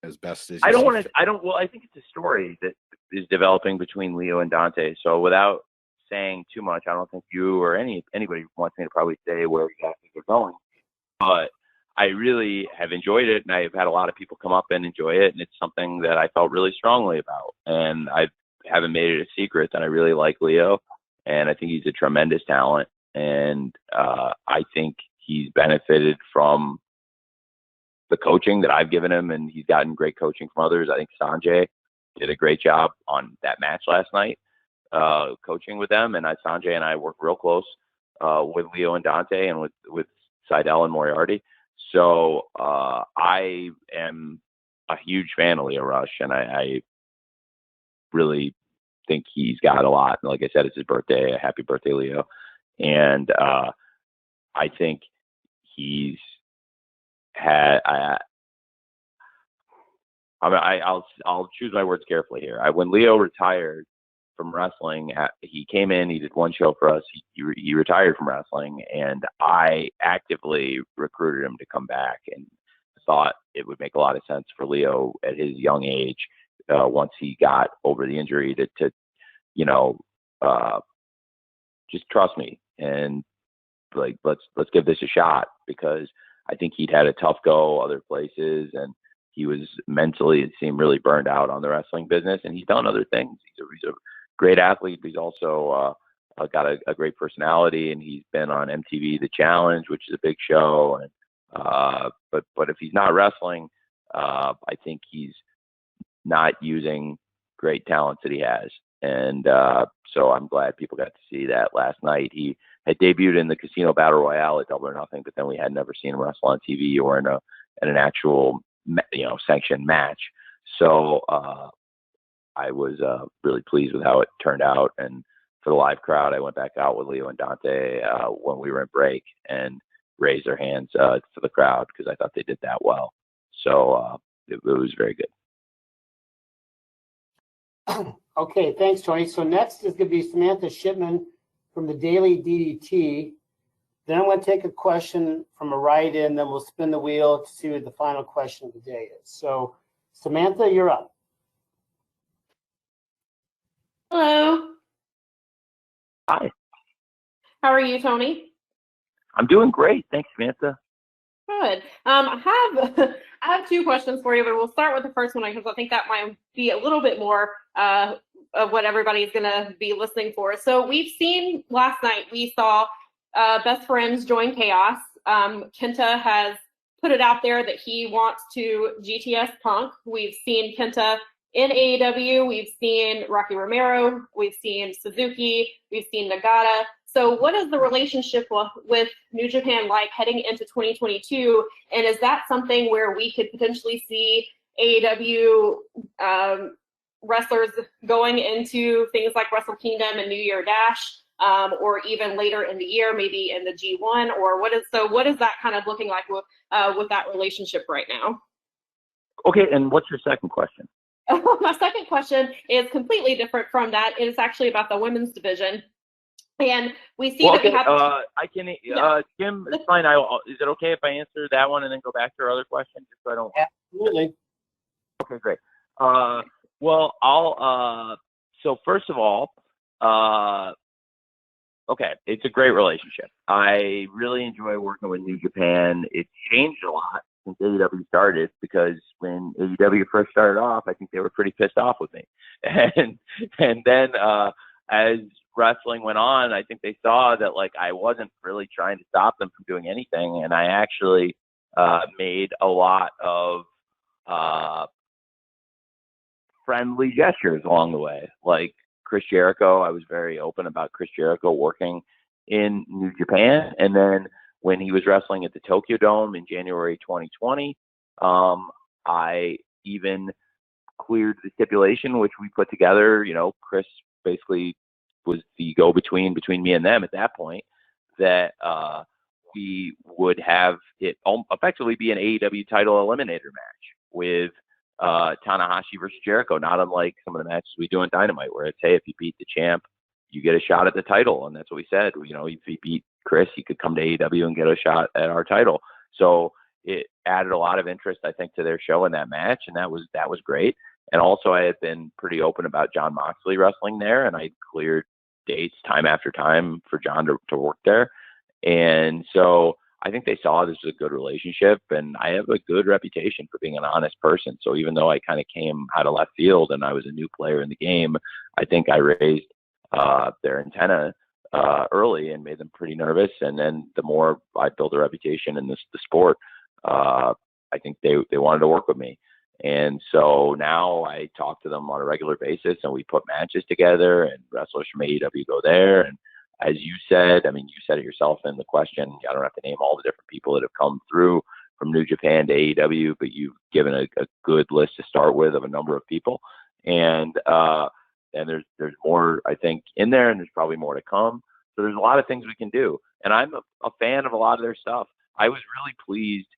as best as. I think it's a story that is developing between Lio and Dante. So without saying too much, I don't think you or anybody wants me to probably say where exactly they're going. But I really have enjoyed it, and I've had a lot of people come up and enjoy it, and it's something that I felt really strongly about. And I haven't made it a secret that I really like Lio, and I think he's a tremendous talent. And I think he's benefited from the coaching that I've given him, and he's gotten great coaching from others. I think Sanjay did a great job on that match last night, coaching with them. And Sanjay and I work real close with Lio and Dante, and with Seidel and Moriarty. So I am a huge fan of Lio Rush, and I really think he's got a lot. And like I said, it's his birthday. Happy birthday, Lio. And I think he's had. I'll choose my words carefully here. When Lio retired from wrestling, he came in, he did one show for us, he retired from wrestling, and I actively recruited him to come back, and thought it would make a lot of sense for Lio at his young age, once he got over the injury, to just trust me and let's give this a shot, because I think he'd had a tough go other places, and he was mentally, it seemed, really burned out on the wrestling business, and he's done other things. He's a great athlete, but he's also got a great personality, and he's been on MTV The Challenge, which is a big show. And but if he's not wrestling, I think he's not using great talents that he has. And so I'm glad people got to see that last night. He had debuted in the Casino Battle Royale at Double or Nothing, but then we had never seen him wrestle on TV or in an actual sanctioned match. So I was really pleased with how it turned out. And for the live crowd, I went back out with Lio and Dante when we were in break and raised their hands for the crowd, because I thought they did that well. So it was very good. Okay, thanks, Tony. So next is going to be Samantha Shipman from the Daily DDT. Then I'm going to take a question from a write-in, then we'll spin the wheel to see what the final question of the day is. So Samantha, you're up. Hello. Hi. How are you, Tony? I'm doing great. Thanks, Samantha. Good. I have two questions for you, but we'll start with the first one because I think that might be a little bit more of what everybody's going to be listening for. So we've seen last night, we saw Best Friends join Chaos. Kenta has put it out there that he wants to GTS Punk. We've seen Kenta in AEW. We've seen Rocky Romero. We've seen Suzuki. We've seen Nagata. So what is the relationship with New Japan like heading into 2022? And is that something where we could potentially see AEW wrestlers going into things like Wrestle Kingdom and New Year Dash, or even later in the year, maybe in the G1? Or what is that kind of looking like with that relationship right now? Okay, and what's your second question? My second question is completely different from that. It is actually about the women's division. And we see that we have. I can. Jim, it's fine. Is it okay if I answer that one and then go back to our other question, just so I don't? Absolutely. Okay, great. Well, I'll. So first of all, okay, it's a great relationship. I really enjoy working with New Japan. It's changed a lot since AEW started, because when AEW first started off, I think they were pretty pissed off with me, and then as wrestling went on, I think they saw that like I wasn't really trying to stop them from doing anything, and I actually made a lot of friendly gestures along the way. Like Chris Jericho, I was very open about Chris Jericho working in New Japan, and then when he was wrestling at the Tokyo Dome in January 2020, I even cleared the stipulation which we put together. You know, Chris basically was the go-between between me and them at that point, that we would have it effectively be an AEW title eliminator match with Tanahashi versus Jericho, not unlike some of the matches we do in Dynamite, where it's, hey, if you beat the champ, you get a shot at the title. And that's what we said. You know, if he beat Chris, he could come to AEW and get a shot at our title. So it added a lot of interest, I think, to their show in that match, and that was great. And also, I had been pretty open about Jon Moxley wrestling there, and I cleared dates time after time for John to work there. And so I think they saw this was a good relationship, and I have a good reputation for being an honest person. So even though I kind of came out of left field and I was a new player in the game, I think I raised their antenna early and made them pretty nervous. And then the more I built a reputation in the sport, I think they wanted to work with me. And so now I talk to them on a regular basis, and we put matches together, and wrestlers from AEW go there. And as you said, I mean, you said it yourself in the question, I don't have to name all the different people that have come through from New Japan to AEW, but you've given a good list to start with of a number of people. And there's more, I think, in there, and there's probably more to come. So there's a lot of things we can do. And I'm a fan of a lot of their stuff. I was really pleased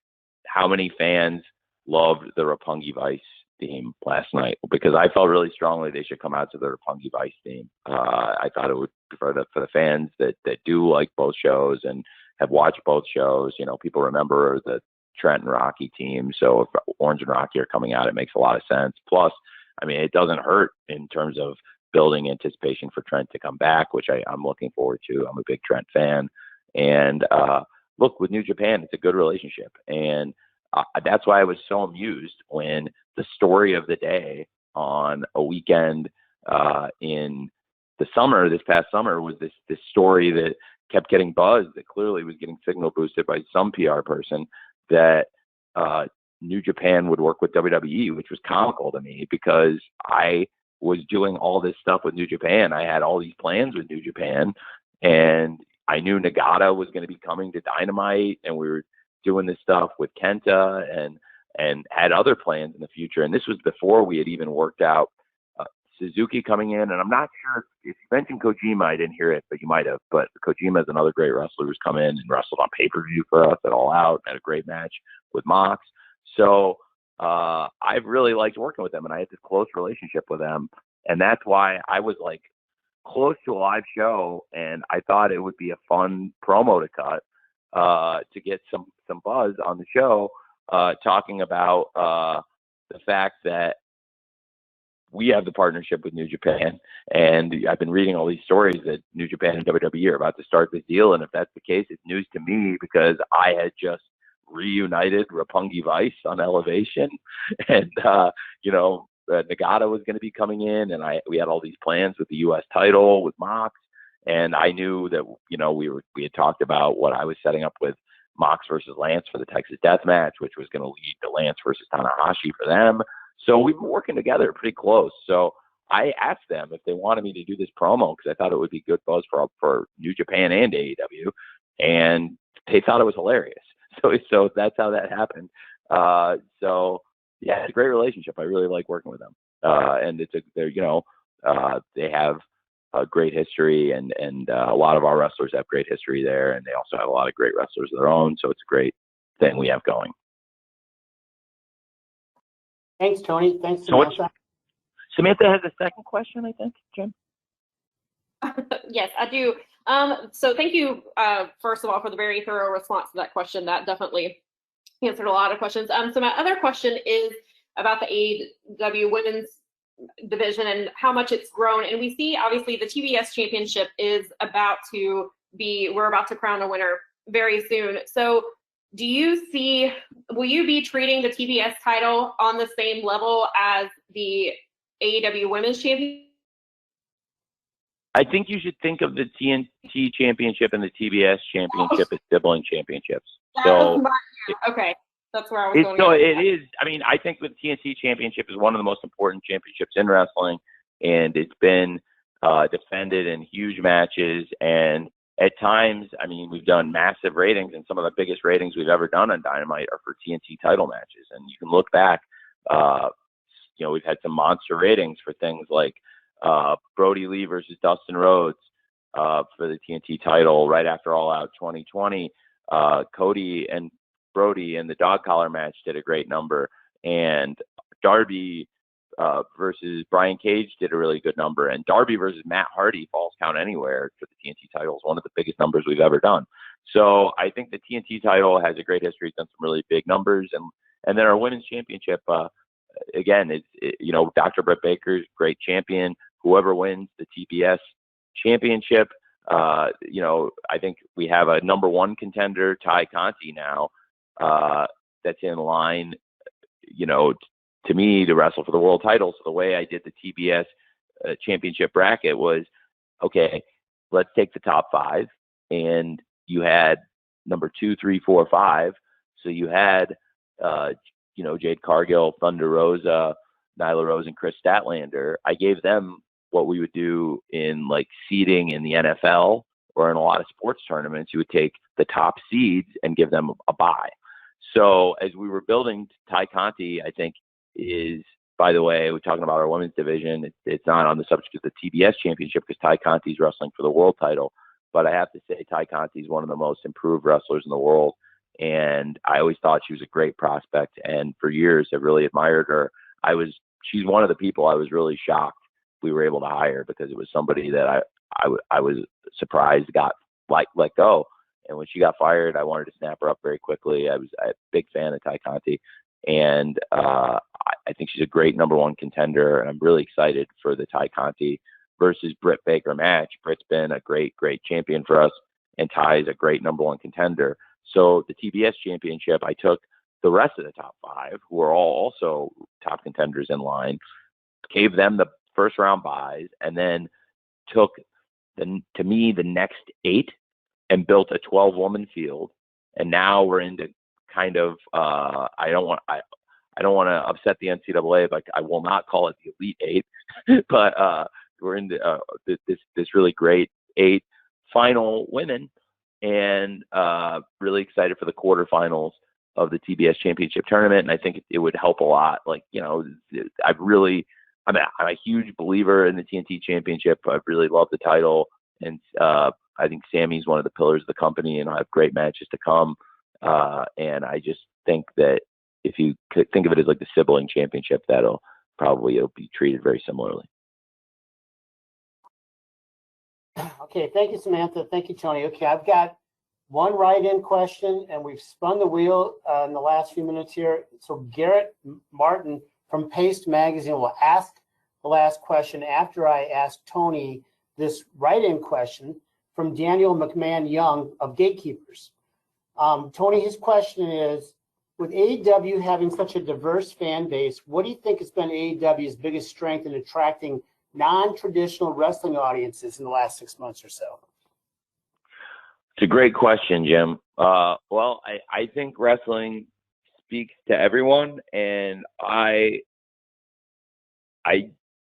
how many fans loved the Roppongi Vice theme last night, because I felt really strongly they should come out to the Roppongi Vice theme. I thought it would, for the fans that do like both shows and have watched both shows, you know, people remember the Trent and Rocky team. So if Orange and Rocky are coming out, it makes a lot of sense. Plus, I mean, it doesn't hurt in terms of building anticipation for Trent to come back, which I'm looking forward to. I'm a big Trent fan. And look, with New Japan, it's a good relationship. And that's why I was so amused when the story of the day on a weekend in the summer, this past summer, was this story that kept getting buzzed, that clearly was getting signal boosted by some PR person, that New Japan would work with WWE, which was comical to me, because I was doing all this stuff with New Japan. I had all these plans with New Japan, and I knew Nagata was going to be coming to Dynamite, and we were doing this stuff with Kenta and had other plans in the future. And this was before we had even worked out Suzuki coming in. And I'm not sure if you mentioned Kojima, I didn't hear it, but you might have. But Kojima is another great wrestler who's come in and wrestled on pay-per-view for us at All Out, had a great match with Mox. So I've really liked working with them, and I had this close relationship with them. And that's why I was like close to a live show, and I thought it would be a fun promo to cut to get some buzz on the show, talking about the fact that we have the partnership with New Japan, and I've been reading all these stories that New Japan and WWE are about to start this deal, and if that's the case, it's news to me because I had just reunited Roppongi Vice on Elevation, and Nagata was going to be coming in, and we had all these plans with the U.S. title with Mox, and I knew that we had talked about what I was setting up with Mox versus Lance for the Texas Death Match, which was going to lead to Lance versus Tanahashi for them. So we've been working together pretty close. So I asked them if they wanted me to do this promo because I thought it would be good buzz for New Japan and AEW, and they thought it was hilarious. So that's how that happened. So yeah, it's a great relationship. I really like working with them, and they have a great history, and a lot of our wrestlers have great history there, and they also have a lot of great wrestlers of their own. So it's a great thing we have going. Thanks, Tony. Thanks, Samantha. Samantha has a second question, I think, Jim? Yes, I do. So thank you, first of all, for the very thorough response to that question. That definitely answered a lot of questions. So my other question is about the AEW women's division and how much it's grown. And we see, obviously, the TBS championship is we're about to crown a winner very soon. So will you be treating the TBS title on the same level as the AEW Women's Championship? I think you should think of the TNT Championship and the TBS Championship as sibling championships. Okay, that's where I was going. So it is. I mean, I think the TNT Championship is one of the most important championships in wrestling, and it's been defended in huge matches. And at times, I mean, we've done massive ratings, and some of the biggest ratings we've ever done on Dynamite are for TNT title matches. And you can look back, we've had some monster ratings for things like Brody Lee versus Dustin Rhodes for the TNT title right after All Out 2020. Cody and Brody in the dog collar match did a great number, and Darby versus Brian Cage did a really good number, and Darby versus Matt Hardy, Falls Count Anywhere for the TNT title, is one of the biggest numbers we've ever done. So I think the TNT title has a great history. It's done some really big numbers, and then our women's championship, again, Dr. Britt Baker's great champion. Whoever wins the TBS championship, I think we have a number one contender, Ty Conti now, that's in line, to me, to wrestle for the world title. So the way I did the TBS championship bracket was, okay, let's take the top five, and you had number 2, 3, 4, 5. So you had, Jade Cargill, Thunder Rosa, Nyla Rose, and Chris Statlander. I gave them what we would do in like seeding in the NFL or in a lot of sports tournaments. You would take the top seeds and give them a bye. So as we were building, Ty Conti, I think, is, by the way, we're talking about our women's division. It's not on the subject of the TBS championship because Ty Conti's wrestling for the world title. But I have to say, Ty Conti is one of the most improved wrestlers in the world. And I always thought she was a great prospect. And for years, I really admired her. She's one of the people I was really shocked we were able to hire, because it was somebody that I was surprised got let go. And when she got fired, I wanted to snap her up very quickly. I was a big fan of Ty Conti, and I think she's a great number one contender. And I'm really excited for the Ty Conti versus Britt Baker match. Britt's been a great champion for us, and Ty's a great number one contender. So the TBS championship, I took the rest of the top five, who are all also top contenders in line, gave them the first round buys, and then took the next 8 and built a 12-woman field. And now we're into kind of I don't want to upset the NCAA, but I will not call it the Elite 8, but we're into this really great 8 final women, and really excited for the quarterfinals of the TBS championship tournament. And I think it would help a lot. I'm a huge believer in the TNT championship. I really love the title, and I think Sammy's one of the pillars of the company, and I'll have great matches to come. And I just think that if you could think of it as like the sibling championship, it'll be treated very similarly. Okay, thank you, Samantha. Thank you, Tony. Okay, I've got one write-in question, and we've spun the wheel in the last few minutes here. So Garrett Martin from Paste Magazine will ask the last question after I ask Tony this write-in question from Daniel McMahon Young of Gatekeepers. Tony, his question is, with AEW having such a diverse fan base, what do you think has been AEW's biggest strength in attracting non-traditional wrestling audiences in the last 6 months or so? It's a great question, Jim. Well, I think wrestling speaks to everyone, and I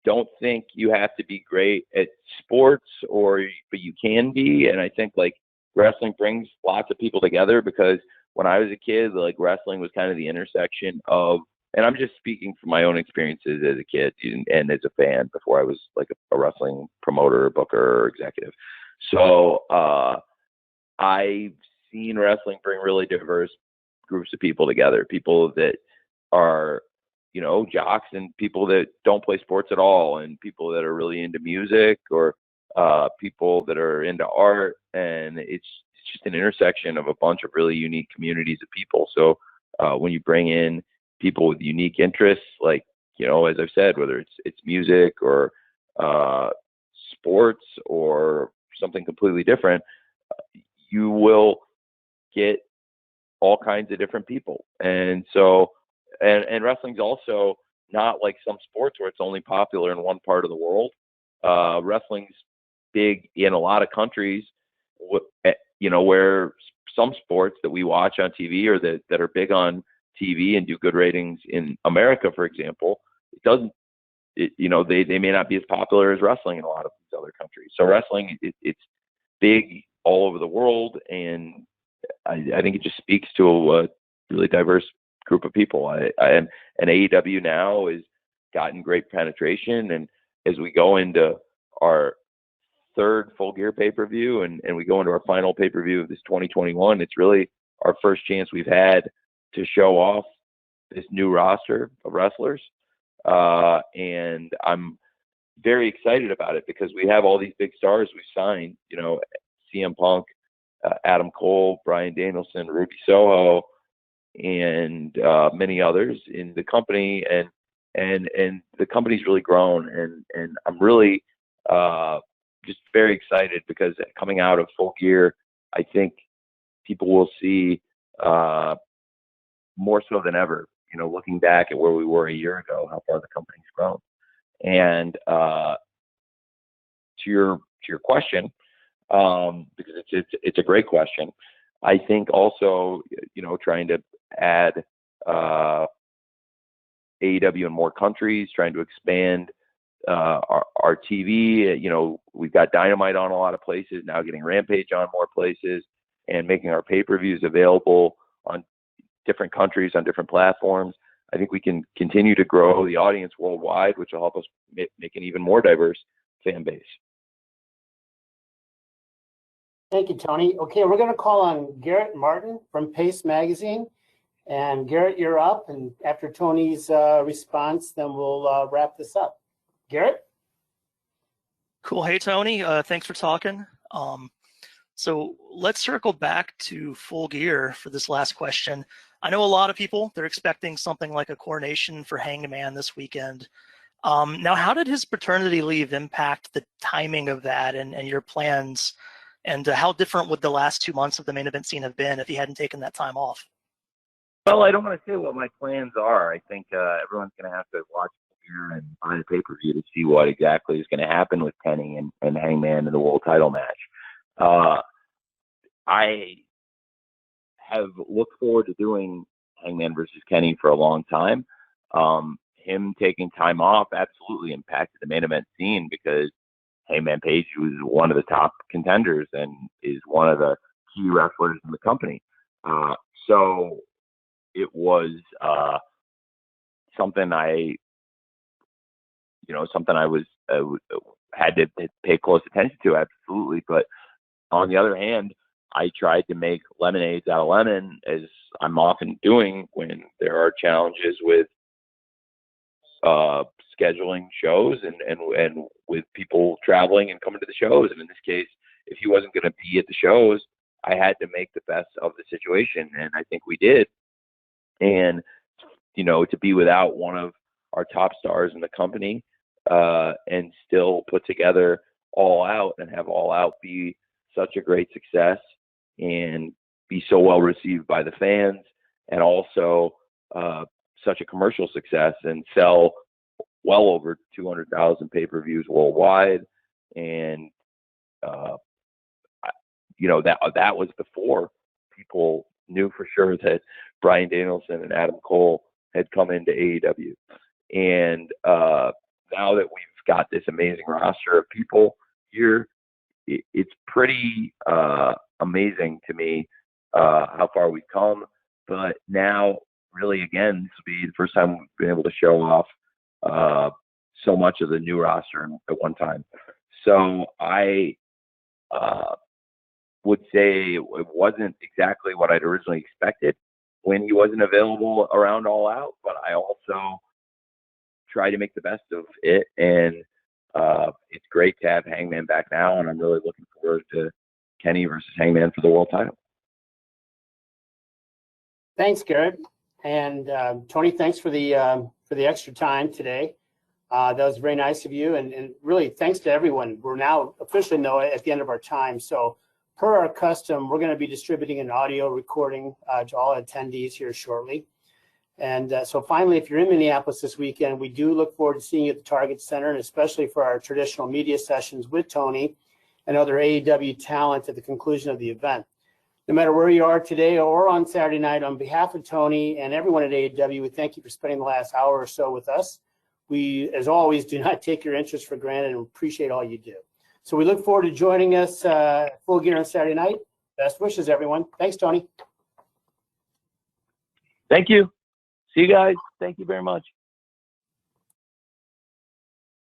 don't think you have to be great at sports, but you can be. And I think like wrestling brings lots of people together, because when I was a kid, like wrestling was kind of the intersection of, and I'm just speaking from my own experiences as a kid and as a fan before I was like a wrestling promoter, booker, or executive. So I've seen wrestling bring really diverse groups of people together, people that are, you know, jocks and people that don't play sports at all, and people that are really into music, or people that are into art. And it's just an intersection of a bunch of really unique communities of people. So when you bring in people with unique interests, like, you know, as I've said, whether it's music or sports or something completely different, you will get all kinds of different people. And so, and wrestling's also not like some sports where it's only popular in one part of the world. Wrestling's big in a lot of countries, you know, where some sports that we watch on TV or that are big on TV and do good ratings in America, for example, you know, they may not be as popular as wrestling in a lot of these other countries. So wrestling, it's big all over the world, and I think it just speaks to a really diverse group of people. And AEW now has gotten great penetration, and as we go into our third Full Gear pay-per-view and we go into our final pay-per-view of this 2021, it's really our first chance we've had to show off this new roster of wrestlers. And I'm very excited about it because we have all these big stars we've signed, you know, CM Punk, Adam Cole, Bryan Danielson, Ruby Soho, and many others in the company. And the company's really grown, and I'm really just very excited because coming out of Full Gear, I think people will see more so than ever, you know, looking back at where we were a year ago, how far the company's grown. And to your question, because it's a great question, I think also, you know, trying to add AEW in more countries, trying to expand our TV. You know, we've got Dynamite on a lot of places, now getting Rampage on more places, and making our pay-per-views available on different countries, on different platforms. I think we can continue to grow the audience worldwide, which will help us make an even more diverse fan base. Thank you, Tony. Okay, we're going to call on Garrett Martin from Pace Magazine. And Garrett, you're up. And after Tony's response, then we'll wrap this up. Garrett? Cool. Hey, Tony. Thanks for talking. So let's circle back to Full Gear for this last question. I know a lot of people, they're expecting something like a coronation for Hangman this weekend. Now, how did his paternity leave impact the timing of that and your plans? And how different would the last 2 months of the main event scene have been if he hadn't taken that time off? Well, I don't want to say what my plans are. I think everyone's going to have to watch here and buy the pay-per-view to see what exactly is going to happen with Kenny and Hangman in the world title match. I have looked forward to doing Hangman versus Kenny for a long time. Him taking time off absolutely impacted the main event scene because Hangman Page was one of the top contenders and is one of the key wrestlers in the company. So it was something I was had to pay close attention to, absolutely. But on the other hand, I tried to make lemonades out of lemon, as I'm often doing when there are challenges with scheduling shows and with people traveling and coming to the shows. And in this case, if he wasn't going to be at the shows, I had to make the best of the situation, and I think we did. And, you know, to be without one of our top stars in the company and still put together All Out and have All Out be such a great success and be so well received by the fans, and also such a commercial success and sell well over 200,000 pay-per-views worldwide. And that was before people knew for sure that Bryan Danielson and Adam Cole had come into AEW. And now that we've got this amazing roster of people here, it's pretty amazing to me how far we've come. But now, really, again, this will be the first time we've been able to show off so much of the new roster at one time. So I would say it wasn't exactly what I'd originally expected when he wasn't available around All Out, but I also try to make the best of it. And it's great to have Hangman back now, and I'm really looking forward to Kenny versus Hangman for the world title. Thanks, Garrett. And Tony, thanks for the extra time today. That was very nice of you, and really thanks to everyone. We're now officially at the end of our time. So per our custom, we're going to be distributing an audio recording to all attendees here shortly. And so finally, if you're in Minneapolis this weekend, we do look forward to seeing you at the Target Center, and especially for our traditional media sessions with Tony and other AEW talent at the conclusion of the event. No matter where you are today or on Saturday night, on behalf of Tony and everyone at AEW, we thank you for spending the last hour or so with us. We, as always, do not take your interest for granted and appreciate all you do. So we look forward to joining us Full Gear on Saturday night. Best wishes, everyone. Thanks, Tony. Thank you. See you guys. Thank you very much.